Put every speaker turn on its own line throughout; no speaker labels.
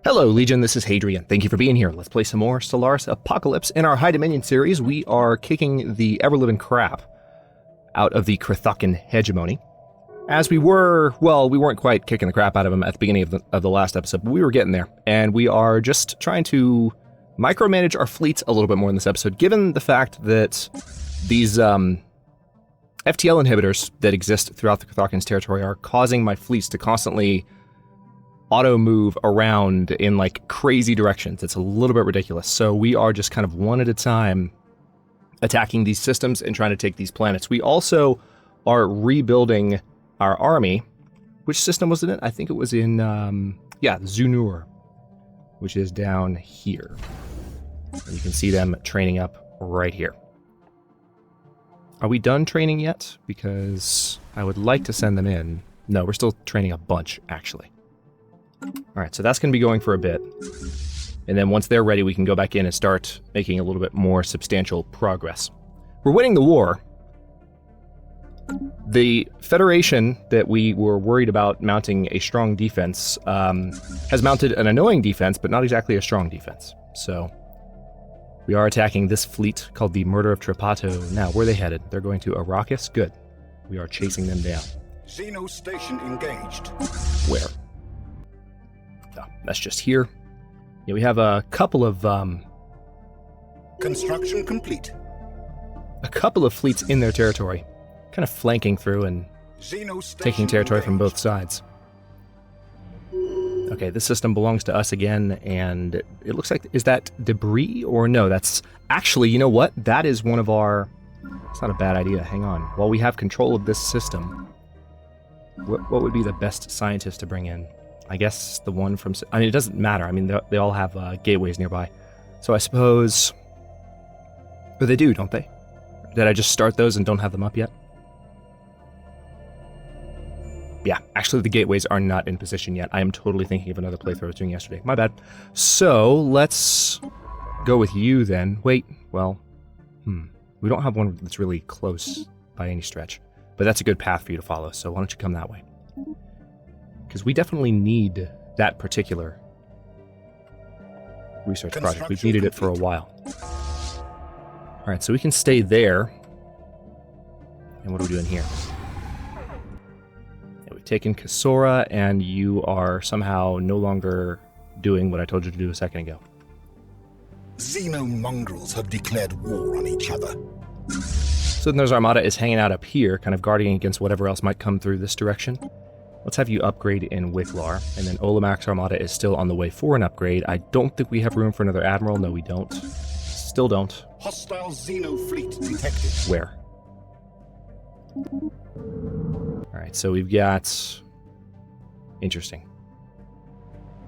Hello, Legion, this is Hadrian. Thank you for being here. Let's play some more Stellaris Apocalypse. In our High Dominion series, we are kicking the ever-living crap out of the Krathakan hegemony. As we were, well, we weren't quite kicking the crap out of them at the beginning of the last episode, but we were getting there. And we are just trying to micromanage our fleets a little bit more in this episode, given the fact that these FTL inhibitors that exist throughout the Krathakan's territory are causing my fleets to constantly auto-move around in, like, crazy directions. It's a little bit ridiculous. So we are just kind of one at a time attacking these systems and trying to take these planets. We also are rebuilding our army. Which system was it in? I think it was in, Zunur, which is down here. And you can see them training up right here. Are we done training yet? Because I would like to send them in. No, we're still training a bunch, actually. Alright, so that's going to be going for a bit. And then once they're ready, we can go back in and start making a little bit more substantial progress. We're winning the war. The Federation that we were worried about mounting a strong defense has mounted an annoying defense, but not exactly a strong defense. So we are attacking this fleet called the Murder of Trepato. Now, where are they headed? They're going to Arrakis? Good. We are chasing them down.
Xeno station engaged.
Where? No, that's just here. Yeah, we have a couple of
Construction complete.
a couple of fleets in their territory, kind of flanking through and
Xeno station
taking territory from both
engaged.
sides. Okay, this system belongs to us again, and it looks like, is that debris or no? That's actually, you know what? That is one of our, it's not a bad idea. Hang on. While we have control of this system, what would be the best scientist to bring in? I guess the one from, I mean, it doesn't matter. I mean, they all have gateways nearby. So I suppose, but they do, don't they? Did I just start those and don't have them up yet? Yeah, actually the gateways are not in position yet. I am totally thinking of another playthrough I was doing yesterday. My bad. So let's go with you then. Wait, well, we don't have one that's really close by any stretch, but that's a good path for you to follow. So why don't you come that way? Because we definitely need that particular research project. We've needed it for a while. All right, so we can stay there. And what are we doing here? Yeah, we've taken Kasora, and you are somehow no longer doing what I told you to do a second ago.
Xeno mongrels have declared war on each other.
Slythnar's Armada is hanging out up here, kind of guarding against whatever else might come through this direction. Let's have you upgrade in Wiglar, and then Olamak's Armada is still on the way for an upgrade. I don't think we have room for another Admiral. No, we don't. Still don't.
Hostile Xeno fleet detected.
Where? Alright, so we've got... Interesting.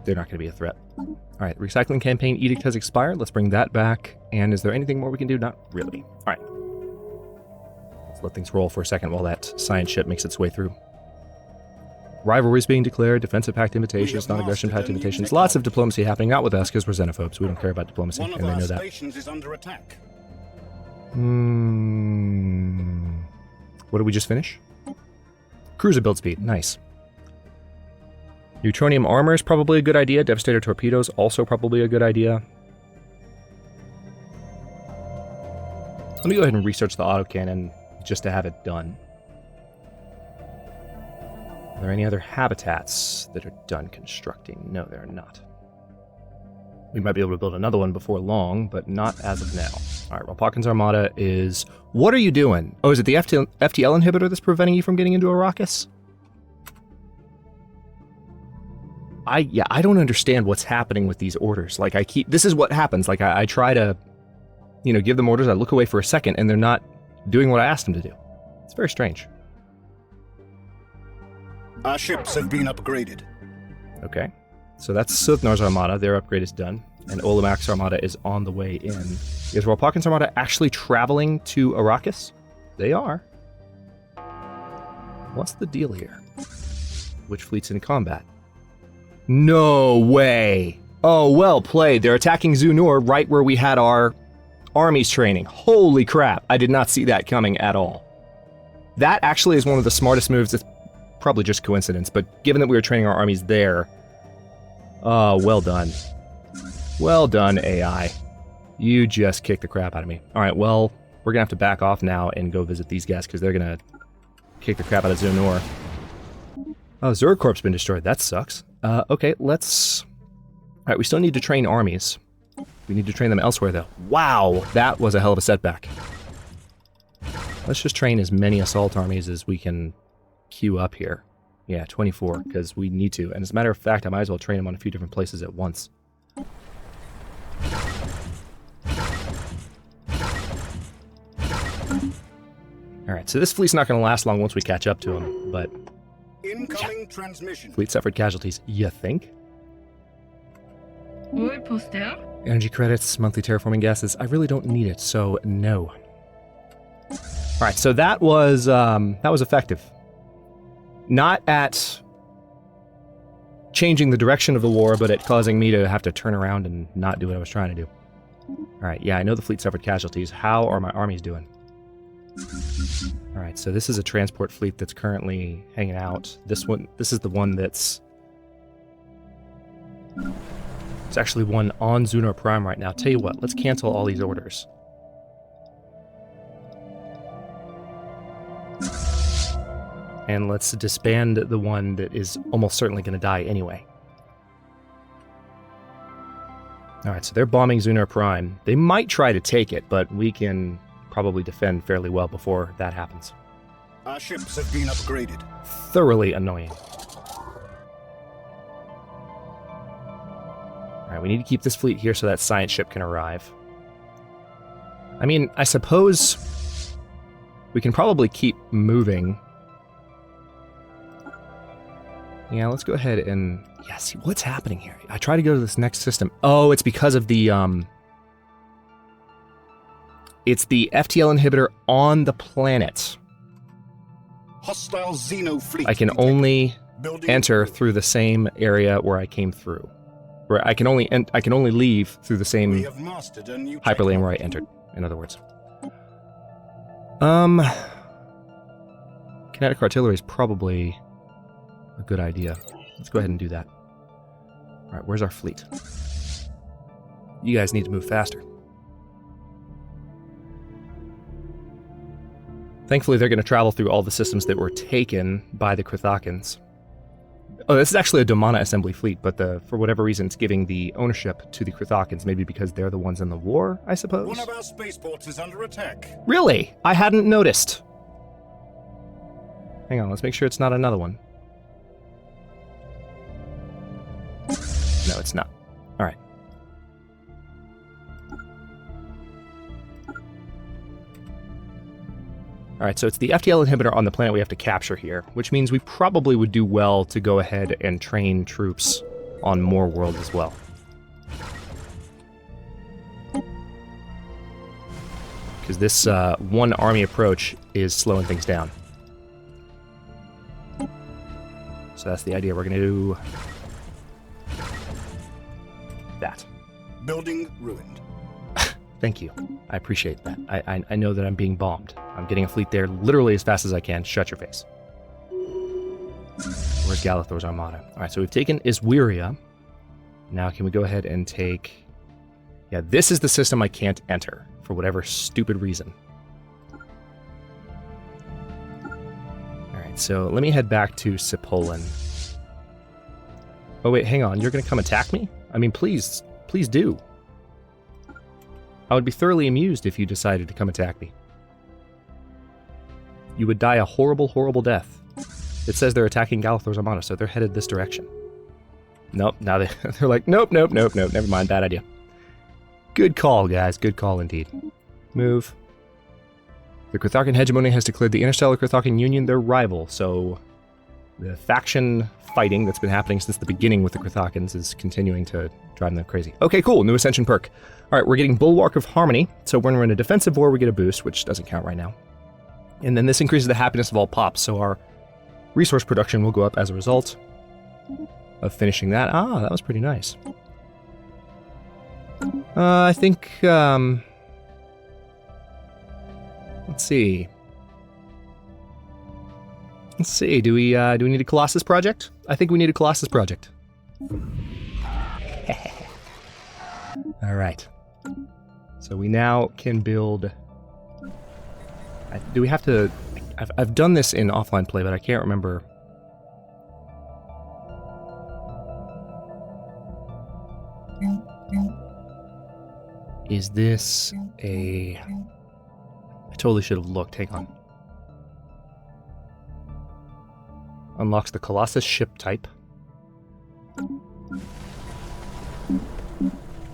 They're not going to be a threat. Alright, recycling campaign edict has expired. Let's bring that back. And is there anything more we can do? Not really. Alright. Let's let things roll for a second while that science ship makes its way through. Rivalries being declared, defensive pact invitations, non-aggression pact invitations. Lots of diplomacy happening, not with us because we're xenophobes. We don't care about diplomacy,
One of
and they
our
know that.
stations is under attack.
What did we just finish? Cruiser build speed, nice. Neutronium armor is probably a good idea. Devastator torpedoes, also probably a good idea. Let me go ahead and research the autocannon just to have it done. Are there any other habitats that are done constructing? No, there are not. We might be able to build another one before long, but not as of now. All right, well, Palkin's Armada is... What are you doing? Oh, is it the FTL inhibitor that's preventing you from getting into Arrakis? I don't understand what's happening with these orders. Like, this is what happens. Like, I try to, give them orders. I look away for a second, and they're not doing what I asked them to do. It's very strange.
Our ships have been upgraded.
Okay. So that's Slythnar's Armada. Their upgrade is done. And Olamak's Armada is on the way in. Is Palkin's Armada actually traveling to Arrakis? They are. What's the deal here? Which fleet's in combat? No way! Oh, well played. They're attacking Zunur right where we had our armies training. Holy crap. I did not see that coming at all. That actually is one of the smartest moves. It's probably just coincidence, but given that we were training our armies there, Oh, well done. Well done, AI. You just kicked the crap out of me. Alright, well, we're gonna have to back off now and go visit these guys, because they're gonna kick the crap out of Zonor. Oh, Zercorp's been destroyed. That sucks. Okay, let's... Alright, we still need to train armies. We need to train them elsewhere, though. Wow, that was a hell of a setback. Let's just train as many assault armies as we can queue up here. Yeah, 24, because we need to. And as a matter of fact, I might as well train them on a few different places at once. Alright, so this fleet's not going to last long once we catch up to them, but...
Incoming transmission.
Fleet suffered casualties, you think?
Oui, poster.
Energy credits, monthly terraforming gases. I really don't need it, so no. Alright, so that was effective. Not at changing the direction of the war, but at causing me to have to turn around and not do what I was trying to do. Alright, yeah, I know the fleet suffered casualties. How are my armies doing? Alright, so this is a transport fleet that's currently hanging out. This is the one that's... It's actually one on Zonor Prime right now. Tell you what, let's cancel all these orders. And let's disband the one that is almost certainly going to die anyway. Alright, so they're bombing Zonor Prime. They might try to take it, but we can probably defend fairly well before that happens.
Our ships have been upgraded.
Thoroughly annoying. Alright, we need to keep this fleet here so that science ship can arrive. I mean, I suppose we can probably keep moving. Yeah, let's go ahead and... Yeah, see, what's happening here? I try to go to this next system. Oh, it's because of the, It's the FTL inhibitor on the planet.
Hostile Xeno fleet.
I can only enter through the same area where I came through. Where I can only leave through the same hyperlane where I entered, in other words. Kinetic artillery is probably a good idea. Let's go ahead and do that. Alright, where's our fleet? You guys need to move faster. Thankfully, they're going to travel through all the systems that were taken by the Krithakans. Oh, this is actually a Domana assembly fleet, but for whatever reason, it's giving the ownership to the Krithakans, maybe because they're the ones in the war, I suppose?
One of our spaceports is under attack.
Really? I hadn't noticed. Hang on, let's make sure it's not another one. No, it's not. Alright. Alright, so it's the FTL inhibitor on the planet we have to capture here, which means we probably would do well to go ahead and train troops on more world as well. Because this one army approach is slowing things down. So that's the idea. We're going to do that.
Building ruined.
Thank you. I appreciate that. I know that I'm being bombed. I'm getting a fleet there literally as fast as I can. Shut your face. Where's Galathor's armada? Alright, so we've taken Iswiria. Now can we go ahead and take... Yeah, this is the system I can't enter, for whatever stupid reason. Alright, so let me head back to Cipollin. Oh wait, hang on. You're going to come attack me? I mean, please do. I would be thoroughly amused if you decided to come attack me. You would die a horrible, horrible death. It says they're attacking Galathor's armada, so they're headed this direction. Nope, now they're like, nope, never mind, bad idea. Good call, guys, good call indeed. Move. The Krithakan hegemony has declared the Interstellar Krithakan Union their rival, so the faction fighting that's been happening since the beginning with the Krithakans is continuing to drive them crazy. Okay, cool, new ascension perk. Alright, we're getting Bulwark of Harmony, so when we're in a defensive war we get a boost, which doesn't count right now. And then this increases the happiness of all pops, so our resource production will go up as a result of finishing that. Ah, that was pretty nice. I think, let's see. Do we need a Colossus project? I think we need a Colossus project. All right. So we now can build... Do we have to... I've done this in offline play, but I can't remember... Is this a... I totally should have looked. Hang on. Unlocks the Colossus ship type.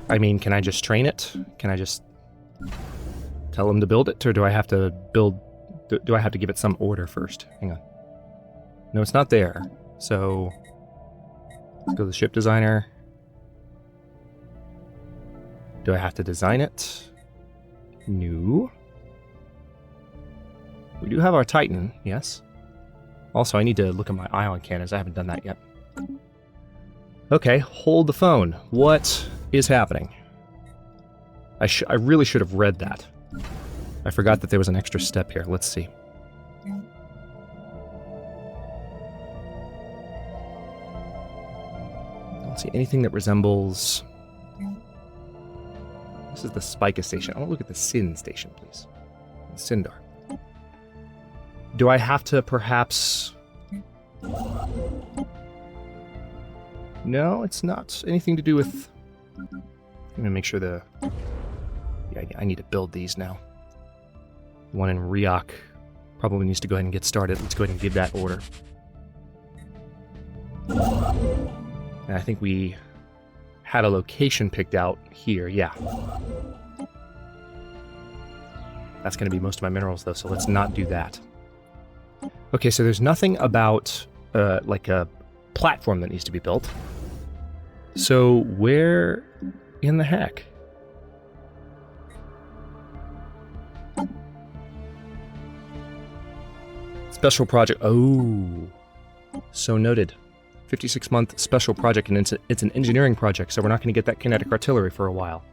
I mean, can I just train it? Can I just tell him to build it? Or do I have to build... Do I have to give it some order first? Hang on. No, it's not there. So... Let's go to the ship designer. Do I have to design it? No. We do have our Titan, yes. Also, I need to look at my ion cannons. I haven't done that yet. Okay, hold the phone. What is happening? I really should have read that. I forgot that there was an extra step here. Let's see. I don't see anything that resembles... This is the Spica station. I want to look at the Sin station, please. Syndar. Do I have to perhaps... No, it's not anything to do with... I'm going to make sure the... Yeah, I need to build these now. One in Riok probably needs to go ahead and get started. Let's go ahead and give that order. And I think we had a location picked out here, yeah. That's going to be most of my minerals, though, so let's not do that. Okay, so there's nothing about, like a platform that needs to be built. So where in the heck? Special project. Oh, so noted. 56-month special project, and it's an engineering project, so we're not going to get that kinetic artillery for a while.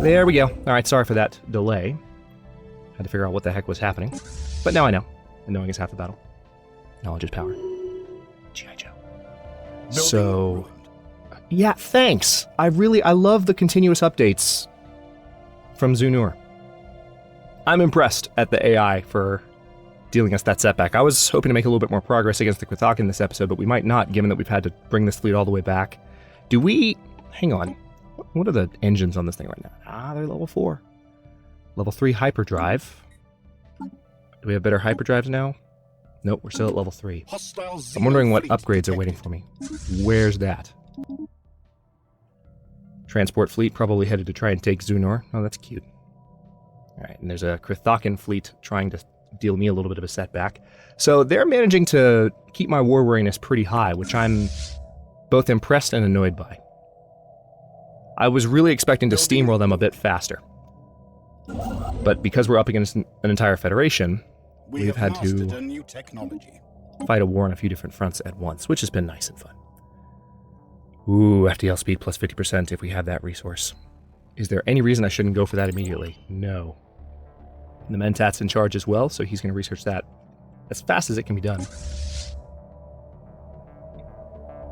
There we go. All right, sorry for that delay. Had to figure out what the heck was happening. But now I know. And knowing is half the battle. Knowledge is power. G.I. Joe. So, yeah, thanks. I love the continuous updates from Zunur. I'm impressed at the AI for dealing us that setback. I was hoping to make a little bit more progress against the Krithak in this episode, but we might not, given that we've had to bring this fleet all the way back. Do we... Hang on. What are the engines on this thing right now? Ah, they're level 4. Level 3 hyperdrive. Do we have better hyperdrives now? Nope, we're still at level 3. I'm wondering what upgrades are waiting for me. Where's that? Transport fleet probably headed to try and take Zunur. Oh, that's cute. Alright, and there's a Krithakan fleet trying to deal me a little bit of a setback. So they're managing to keep my war weariness pretty high, which I'm both impressed and annoyed by. I was really expecting to steamroll them a bit faster. But because we're up against an entire federation, we've had to fight a war on a few different fronts at once, which has been nice and fun. Ooh, FTL speed plus 50% if we have that resource. Is there any reason I shouldn't go for that immediately? No. The Mentat's in charge as well, so he's going to research that as fast as it can be done.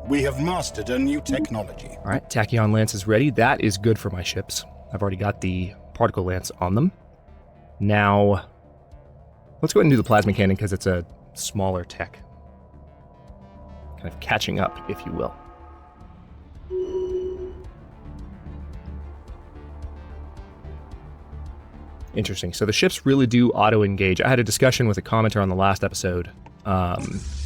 We have mastered a new technology.
All right, Tachyon Lance is ready. That is good for my ships. I've already got the Particle Lance on them. Now, let's go ahead and do the Plasma Cannon because it's a smaller tech. Kind of catching up, if you will. Interesting. So the ships really do auto-engage. I had a discussion with a commenter on the last episode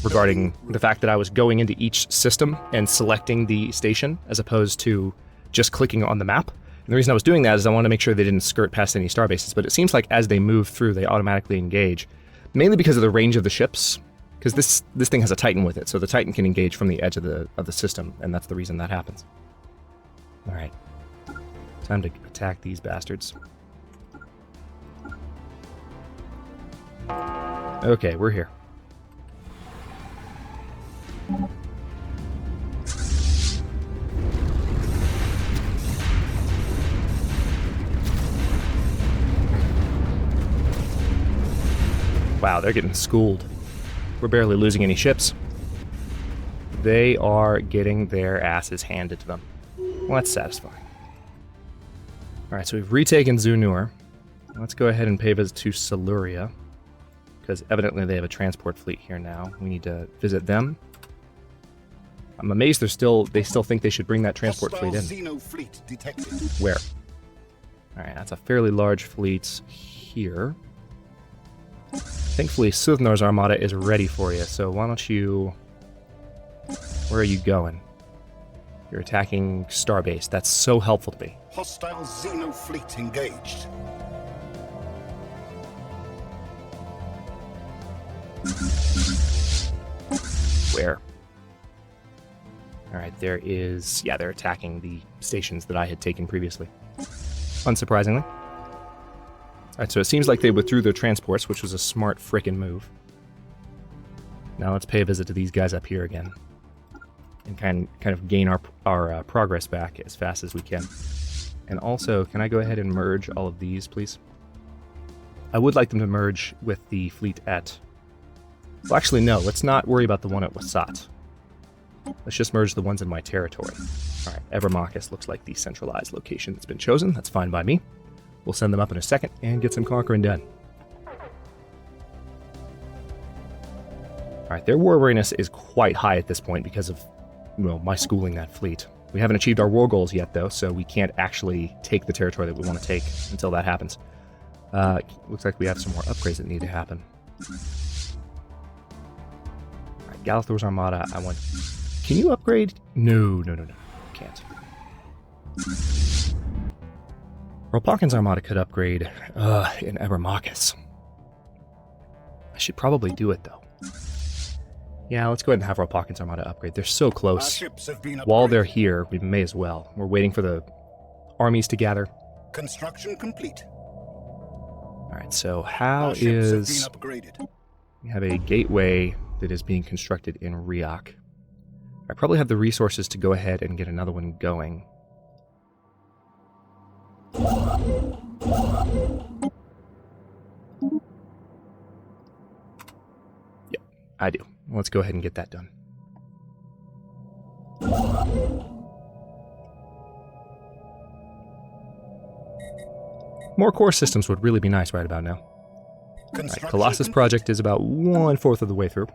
regarding the fact that I was going into each system and selecting the station as opposed to just clicking on the map. And the reason I was doing that is I wanted to make sure they didn't skirt past any starbases, but it seems like as they move through, they automatically engage. Mainly because of the range of the ships, because this thing has a Titan with it, so the Titan can engage from the edge of the system, and that's the reason that happens. All right. Time to attack these bastards. Okay, we're here. Wow, they're getting schooled. We're barely losing any ships. They are getting their asses handed to them. Well, that's satisfying. Alright, so we've retaken Zunur. Let's go ahead and pay a visit to Siluria, because evidently they have a transport fleet here now. We need to visit them. I'm amazed they still think they should bring that transport fleet in.
Fleet detected.
Where? Alright, that's a fairly large fleet here. Thankfully, Suthnar's armada is ready for you, so why don't you... Where are you going? You're attacking Starbase. That's so helpful to me.
Hostile Xeno fleet engaged.
Where? Alright, there is... Yeah, they're attacking the stations that I had taken previously. Unsurprisingly. Alright, so it seems like they withdrew their transports, which was a smart frickin' move. Now let's pay a visit to these guys up here again. And kind of gain our progress back as fast as we can. And also, can I go ahead and merge all of these, please? I would like them to merge with the fleet at... Well, actually, no. Let's not worry about the one at Wasat. Let's just merge the ones in my territory. Alright, Evermachus looks like the centralized location that's been chosen. That's fine by me. We'll send them up in a second and get some conquering done. Alright, their war weariness is quite high at this point because of, well, my schooling that fleet. We haven't achieved our war goals yet, though, so we can't actually take the territory that we want to take until that happens. Looks like we have some more upgrades that need to happen. Alright, Galathor's armada, I want... Can you upgrade? No. Can't. Rolpakin's armada could upgrade in Evermachus. I should probably do it, though. Yeah, let's go ahead and have Rolpakin's armada upgrade. They're so close. While they're here, we may as well. We're waiting for the armies to gather.
Construction complete.
Alright, so how is... We have a gateway that is being constructed in Riak. I probably have the resources to go ahead and get another one going. Yep, I do. Let's go ahead and get that done. More core systems would really be nice right about now. Right, Colossus project is about 1/4 of the way through.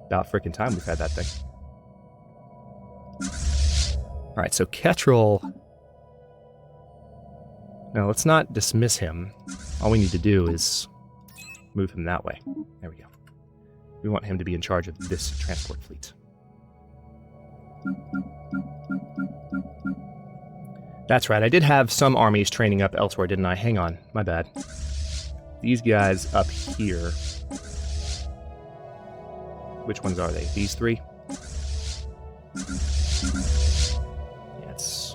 About frickin' time we've had that thing. Alright, so Ketrel... Now, let's not dismiss him. All we need to do is move him that way. There we go. We want him to be in charge of this transport fleet. That's right, I did have some armies training up elsewhere, didn't I? Hang on, my bad. These guys up here... Which ones are they? These three? Yes.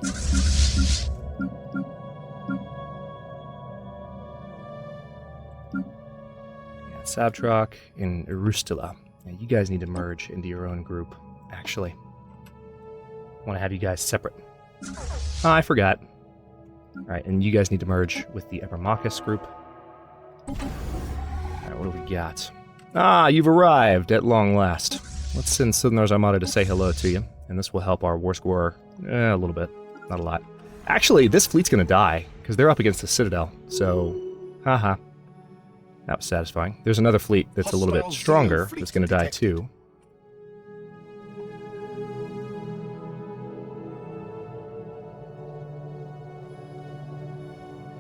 Yeah, Savtrok and Urustila. Yeah, you guys need to merge into your own group, actually. I want to have you guys separate. Oh, I forgot. Alright, and you guys need to merge with the Evermachus group. Alright, what do we got? Ah, you've arrived at long last. Let's send Suthnar's armada to say hello to you, and this will help our war score a little bit, not a lot. Actually, this fleet's gonna die, because they're up against the Citadel, so, haha. That was satisfying. There's another fleet that's a little bit stronger that's gonna die too.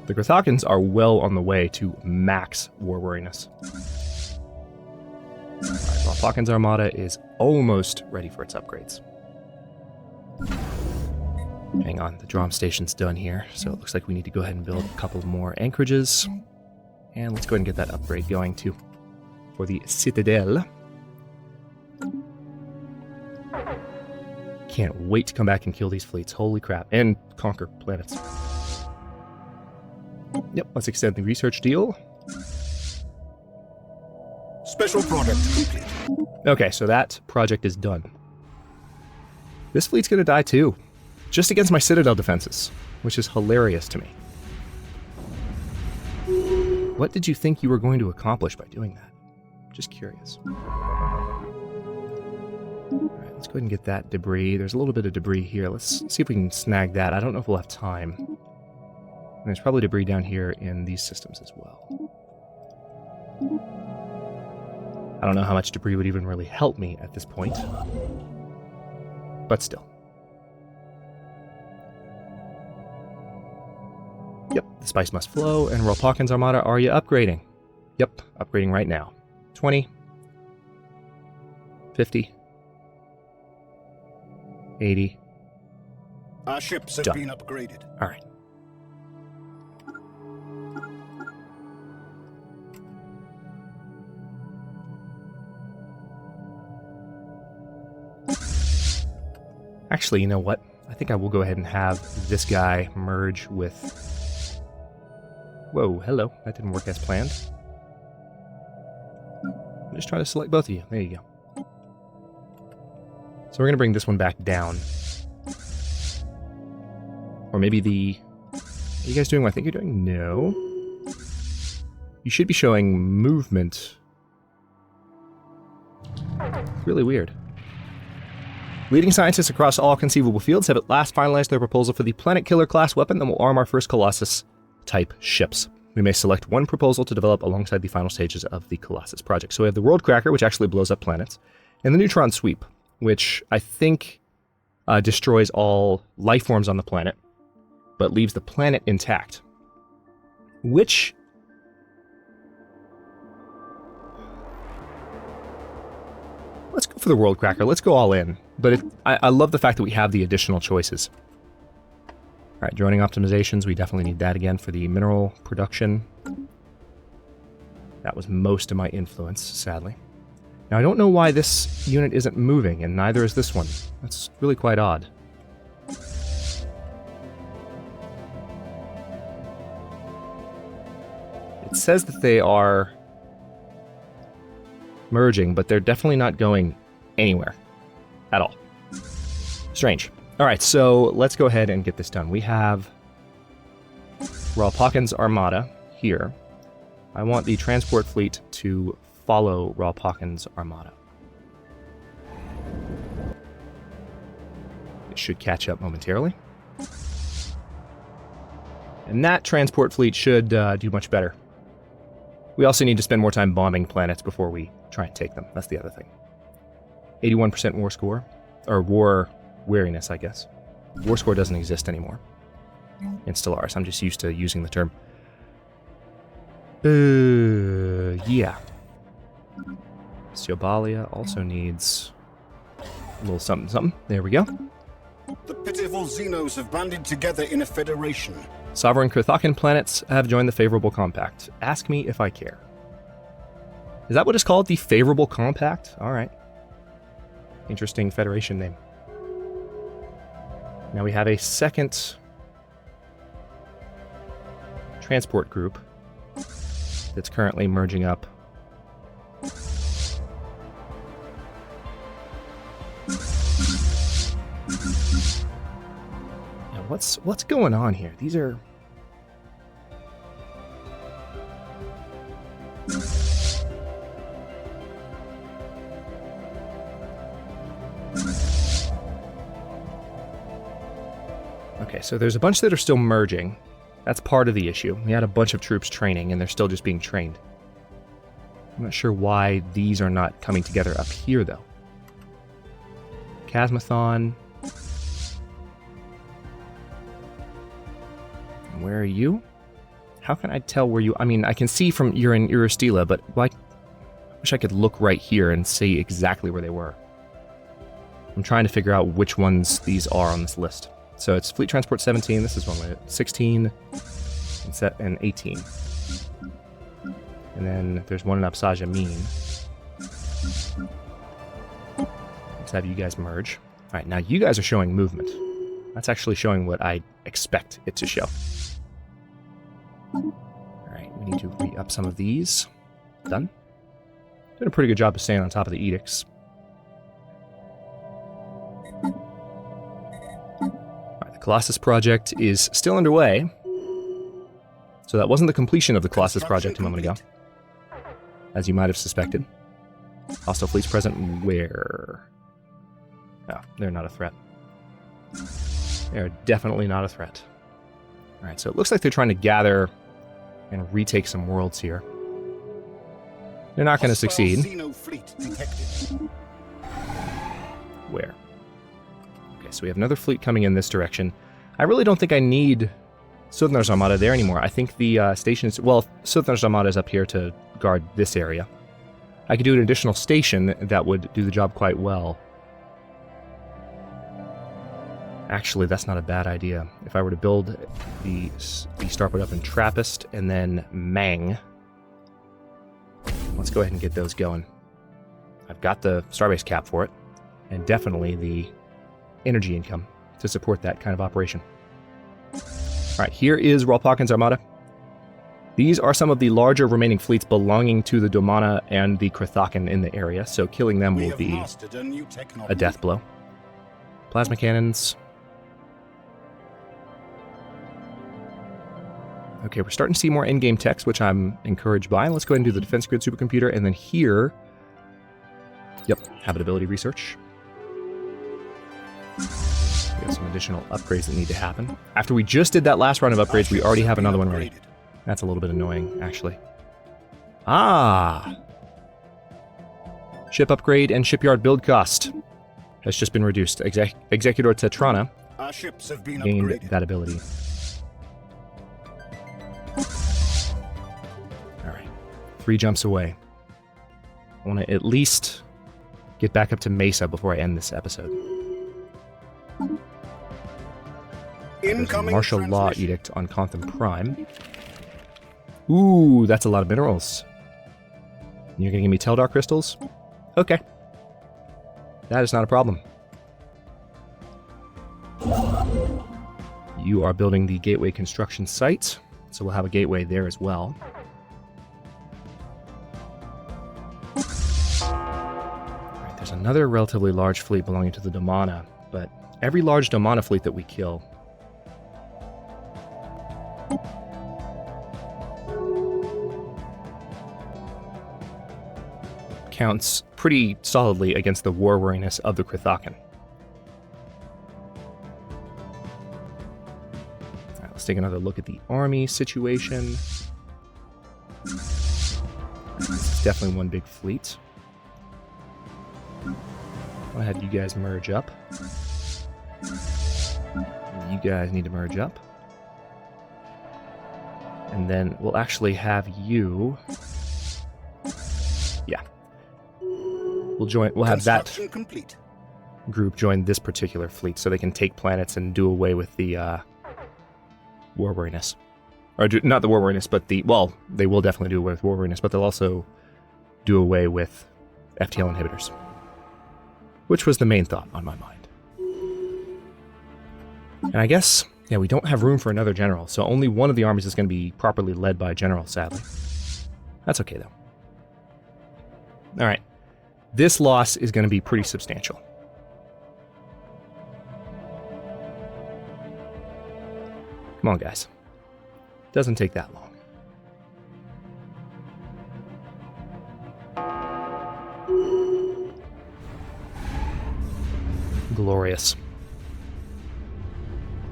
The Grathakans are well on the way to max war weariness. Rolpakin's armada is almost ready for its upgrades. Hang on, the Drom station's done here, so it looks like we need to go ahead and build a couple more anchorages. And let's go ahead and get that upgrade going too. For the Citadel. Can't wait to come back and kill these fleets, holy crap, and conquer planets. Yep, let's extend the research deal.
Special product complete.
Okay, so that project is done. This fleet's gonna die too. Just against my Citadel defenses, which is hilarious to me. What did you think you were going to accomplish by doing that? Just curious. Alright, let's go ahead and get that debris. There's a little bit of debris here. Let's see if we can snag that. I don't know if we'll have time. And there's probably debris down here in these systems as well. I don't know how much debris would even really help me at this point. But still. Yep, the spice must flow, and Rolpawkin's Armada, are you upgrading? Yep, upgrading right now. 20. 50. 80.
Our ships have
Done.
been upgraded.
Alright. Actually, you know what? I think I will go ahead and have this guy merge with... Whoa, hello. That didn't work as planned. I'm just trying to select both of you. There you go. So we're going to bring this one back down. Or maybe the... Are you guys doing what I think you're doing? No. You should be showing movement. Really weird. Leading scientists across all conceivable fields have at last finalized their proposal for the Planet Killer class weapon that will arm our first Colossus-type ships. We may select one proposal to develop alongside the final stages of the Colossus project. So we have the World Cracker, which actually blows up planets, and the Neutron Sweep, which I think destroys all life forms on the planet, but leaves the planet intact. Which... Let's go for the World Cracker. Let's go all in. But I love the fact that we have the additional choices. Alright, droning optimizations. We definitely need that again for the mineral production. That was most of my influence, sadly. Now, I don't know why this unit isn't moving, and neither is this one. That's really quite odd. It says that they are merging, but they're definitely not going anywhere at all. Strange. Alright, so let's go ahead and get this done. We have Rolpawkin's Armada here. I want the transport fleet to follow Rolpawkin's Armada. It should catch up momentarily. And that transport fleet should do much better. We also need to spend more time bombing planets before we try and take them. That's the other thing. 81% war score. Or war wariness, I guess. War score doesn't exist anymore in Stellaris. I'm just used to using the term. Yeah. Siobalia also needs a little something something. There we go.
The pitiful Xenos have banded together in a federation.
Sovereign Krithakan planets have joined the Favorable Compact. Ask me if I care. Is that what it's called? The Favorable Compact? Alright. Interesting Federation name. Now we have a second transport group that's currently merging up. Now what's going on here? These are... Okay, so there's a bunch that are still merging. That's part of the issue. We had a bunch of troops training, and they're still just being trained. I'm not sure why these are not coming together up here, though. Chasmathon. Where are you? How can I tell where you... I mean, I can see from you're in Uristila, but I wish I could look right here and see exactly where they were. I'm trying to figure out which ones these are on this list. So it's Fleet Transport 17, this is one way, 16, and 18. And then there's one in Absaja Mean. Let's have you guys merge. Alright, now you guys are showing movement. That's actually showing what I expect it to show. Alright, we need to re-up some of these. Done. Doing a pretty good job of staying on top of the edicts. Colossus project is still underway. So that wasn't the completion of the Colossus project a moment ago, as you might have suspected. Hostile fleets present where? Oh, they're not a threat. They're definitely not a threat. Alright, so it looks like they're trying to gather and retake some worlds here. They're not going to succeed.
Fleet detected.
Where? Okay, so we have another fleet coming in this direction. I really don't think I need Suthnar's Armada there anymore. I think the station is... Well, Suthnar's Armada is up here to guard this area. I could do an additional station that would do the job quite well. Actually, that's not a bad idea. If I were to build the starport up in Trappist and then Mang... Let's go ahead and get those going. I've got the starbase cap for it, and definitely the energy income to support that kind of operation. Alright, here is Rolpakhan's Armada. These are some of the larger remaining fleets belonging to the Domana and the Crethacan in the area, so killing them will be a death blow. Plasma cannons. Okay, we're starting to see more in-game text, which I'm encouraged by. Let's go ahead and do the defense grid supercomputer, and then here... Yep, habitability research. We have some additional upgrades that need to happen. After we just did that last round of upgrades, we already have another one ready. That's a little bit annoying, actually. Ah! Ship upgrade and shipyard build cost has just been reduced. Executor Tetrana
Our ships have been
gained
upgraded.
that ability. Alright. 3 jumps away. I want to at least get back up to Mesa before I end this episode. There's a martial law edict on Contham Prime. Ooh, that's a lot of minerals. You're going to give me Teldar crystals? Okay. That is not a problem. You are building the gateway construction site, so we'll have a gateway there as well. Alright, there's another relatively large fleet belonging to the Domana, but every large Domana fleet that we kill counts pretty solidly against the war weariness of the Crethacan. Alright, let's take another look at the army situation. This is definitely one big fleet. I'll have you guys merge up. You guys need to merge up. And then we'll actually have you... Yeah. We'll have that group join this particular fleet so they can take planets and do away with the war weariness. Or not the war weariness, but the... Well, they will definitely do away with war weariness, but they'll also do away with FTL inhibitors. Which was the main thought on my mind. And I guess, yeah, we don't have room for another general, so only one of the armies is going to be properly led by a general, sadly. That's okay, though. Alright. This loss is going to be pretty substantial. Come on, guys. Doesn't take that long. Glorious.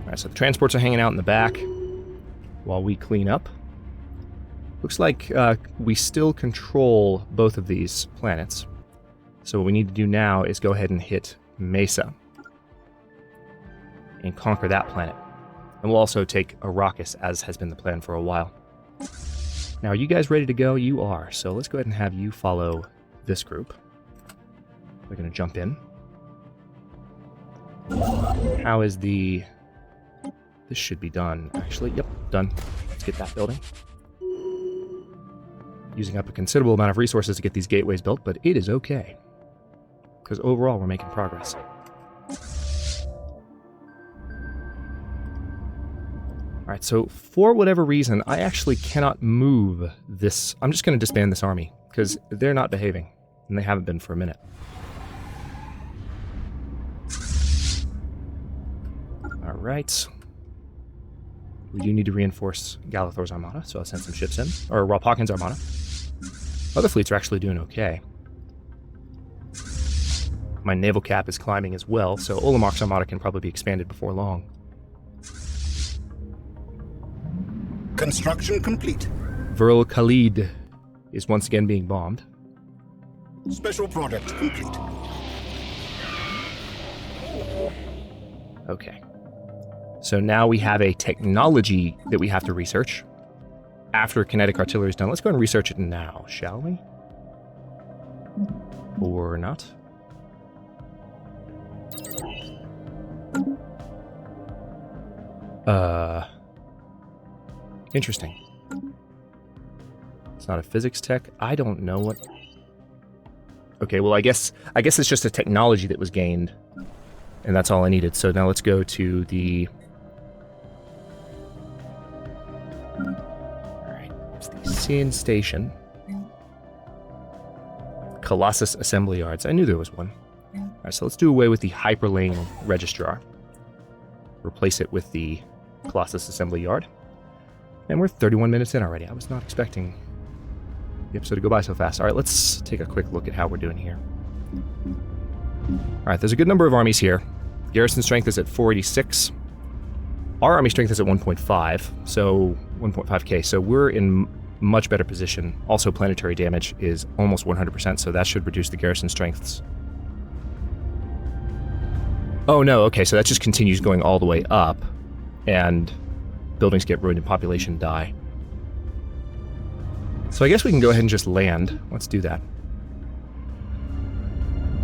Alright, so the transports are hanging out in the back while we clean up. Looks like we still control both of these planets. So what we need to do now is go ahead and hit Mesa and conquer that planet. And we'll also take Arrakis, as has been the plan for a while. Now, are you guys ready to go? You are. So let's go ahead and have you follow this group. We're going to jump in. How is the... This should be done, actually. Yep, done. Let's get that building. Using up a considerable amount of resources to get these gateways built, but it is okay. Because overall, we're making progress. Alright, so for whatever reason, I actually cannot move this. I'm just going to disband this army, because they're not behaving, and they haven't been for a minute. Alright. We do need to reinforce Galathor's Armada, so I'll send some ships in. Or Rolpakhan's Armada. Other fleets are actually doing okay. My naval cap is climbing as well, so Olamark's Armada can probably be expanded before long.
Construction complete.
Viril Khalid is once again being bombed.
Special project complete.
Okay. So now we have a technology that we have to research. After kinetic artillery is done, let's go and research it now, shall we? Or not? Interesting. It's not a physics tech. I don't know what... Okay, well, I guess it's just a technology that was gained. And that's all I needed. So now let's go to the... Alright, it's the Sin Station. Colossus Assembly Yards. I knew there was one. Alright, so let's do away with the Hyperlane Registrar. Replace it with the Colossus Assembly Yard. And we're 31 minutes in already. I was not expecting the episode to go by so fast. Alright, let's take a quick look at how we're doing here. Alright, there's a good number of armies here. Garrison strength is at 486. Our army strength is at 1.5, so 1.5k, so we're in much better position. Also, planetary damage is almost 100%, so that should reduce the garrison strengths. Oh no, okay, so that just continues going all the way up, and buildings get ruined and population die. So I guess we can go ahead and just land. Let's do that.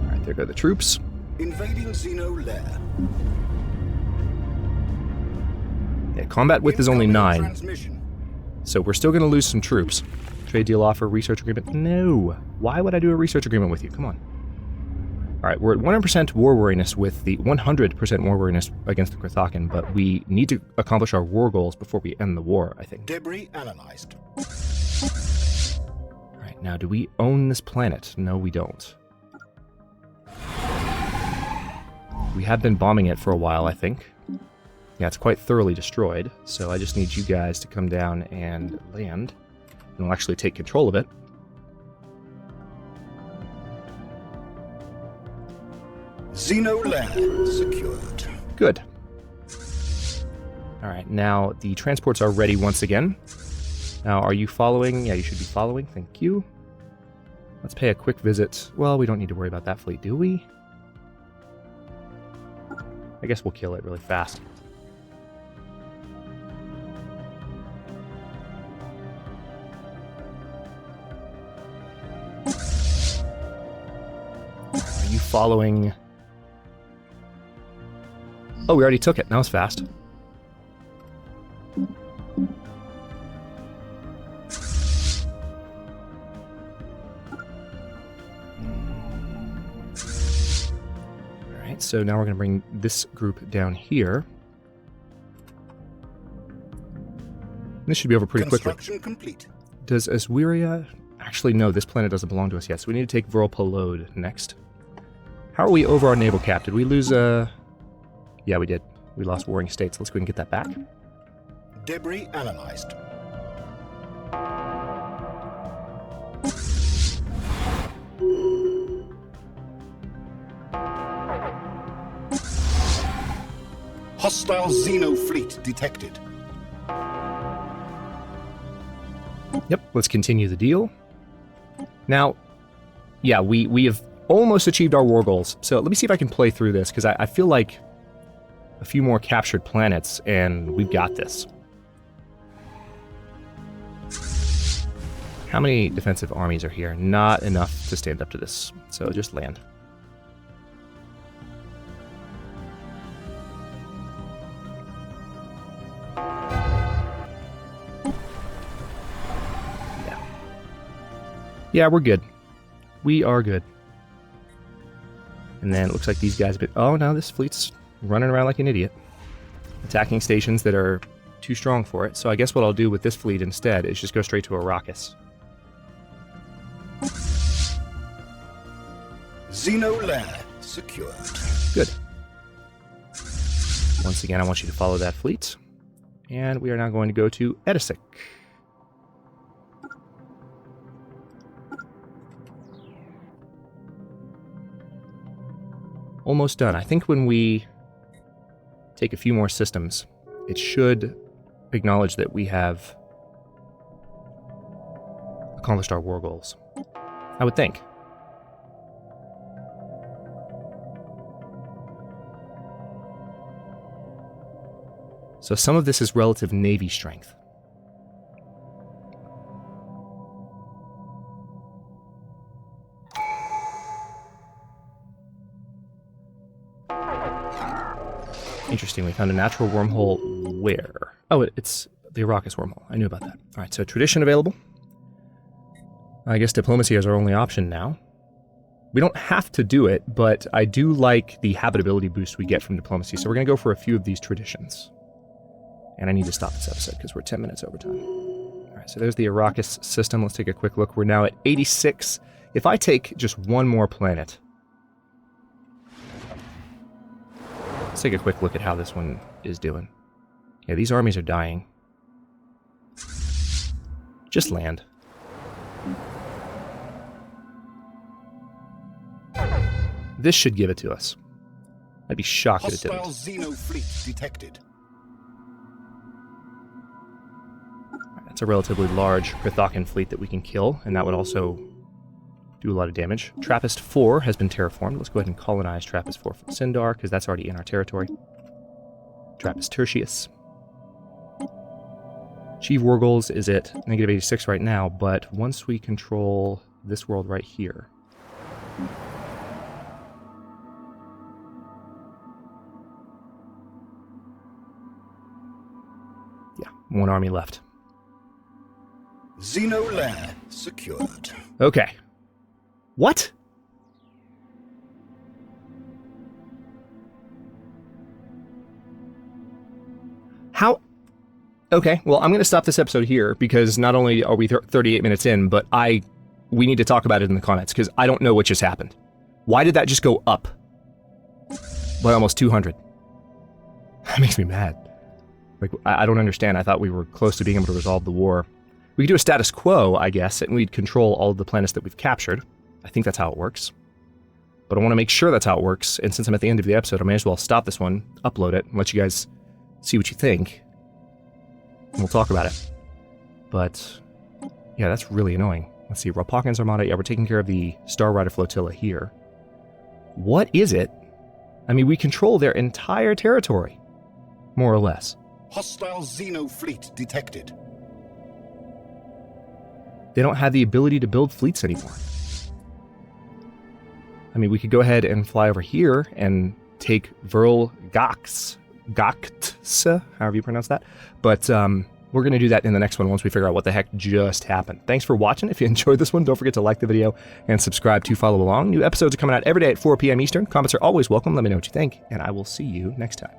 Alright, there go the troops.
Invading Xeno lair.
Yeah, combat width is only 9.
Transmission.
So we're still going to lose some troops. Trade deal offer, research agreement. No. Why would I do a research agreement with you? Come on. Alright, we're at 100% war weariness with the 100% war weariness against the Krithakan, but we need to accomplish our war goals before we end the war, I think.
Debris analyzed.
Alright, now do we own this planet? No, we don't. We have been bombing it for a while, I think. Yeah, it's quite thoroughly destroyed, so I just need you guys to come down and land, and we'll actually take control of it.
Xeno lair secured.
Good. Alright, now the transports are ready once again. Now, are you following? Yeah, you should be following. Thank you. Let's pay a quick visit. Well, we don't need to worry about that fleet, do we? I guess we'll kill it really fast. Are you following? Oh, we already took it. That was fast. So now we're going to bring this group down here. This should be over pretty quickly.
Construction complete.
Does Aswiria... Actually, no, this planet doesn't belong to us yet, so we need to take Viril next. How are we over our naval cap? Did we lose Yeah, we did. We lost Warring States. Let's go ahead and get that back.
Debris analyzed. Hostile Xeno fleet detected.
Yep, let's continue the deal. Now, yeah, we have almost achieved our war goals. So let me see if I can play through this, because I feel like a few more captured planets, and we've got this. How many defensive armies are here? Not enough to stand up to this, so just land. Yeah, we're good. We are good. And then it looks like these guys have been... Oh, no, this fleet's running around like an idiot. Attacking stations that are too strong for it. So I guess what I'll do with this fleet instead is just go straight to Arrakis.
Xeno lair secured.
Good. Once again, I want you to follow that fleet. And we are now going to go to Edisic. Almost done. I think when we take a few more systems, it should acknowledge that we have accomplished our war goals. I would think. So some of this is relative navy strength. Interesting, we found a natural wormhole where? Oh, it's the Arrakis wormhole. I knew about that. Alright, so tradition available. I guess diplomacy is our only option now. We don't have to do it, but I do like the habitability boost we get from diplomacy, so we're going to go for a few of these traditions. And I need to stop this episode because we're 10 minutes over time. Alright, so there's the Arrakis system. Let's take a quick look. We're now at 86. If I take just one more planet... Let's take a quick look at how this one is doing. Yeah, these armies are dying. Just land. This should give it to us. I'd be shocked if it didn't.
Hostile Xeno fleet detected.
That's a relatively large Krithakan fleet that we can kill, and that would also do a lot of damage. Trappist 4 has been terraformed. Let's go ahead and colonize Trappist 4 from Syndar, because that's already in our territory. Trappist Tertius. Achieve war goals is at negative 86 right now, but once we control this world right here... Yeah, one army left.
Xeno lair secured.
Okay. What? How? Okay, well, I'm going to stop this episode here because not only are we 38 minutes in, but we need to talk about it in the comments because I don't know what just happened. Why did that just go up by almost 200? That makes me mad. Like, I don't understand. I thought we were close to being able to resolve the war. We could do a status quo, I guess, and we'd control all of the planets that we've captured. I think that's how it works. But I want to make sure that's how it works, and since I'm at the end of the episode, I may as well stop this one, upload it, and let you guys see what you think. And we'll talk about it. But, yeah, that's really annoying. Let's see, Ropakhan's Armada, yeah, we're taking care of the Star Rider Flotilla here. What is it? I mean, we control their entire territory, more or less.
Hostile Xeno fleet detected.
They don't have the ability to build fleets anymore. I mean, we could go ahead and fly over here and take Vril Gaktsa, however you pronounce that. But we're going to do that in the next one once we figure out what the heck just happened. Thanks for watching. If you enjoyed this one, don't forget to like the video and subscribe to follow along. New episodes are coming out every day at 4 p.m. Eastern. Comments are always welcome. Let me know what you think, and I will see you next time.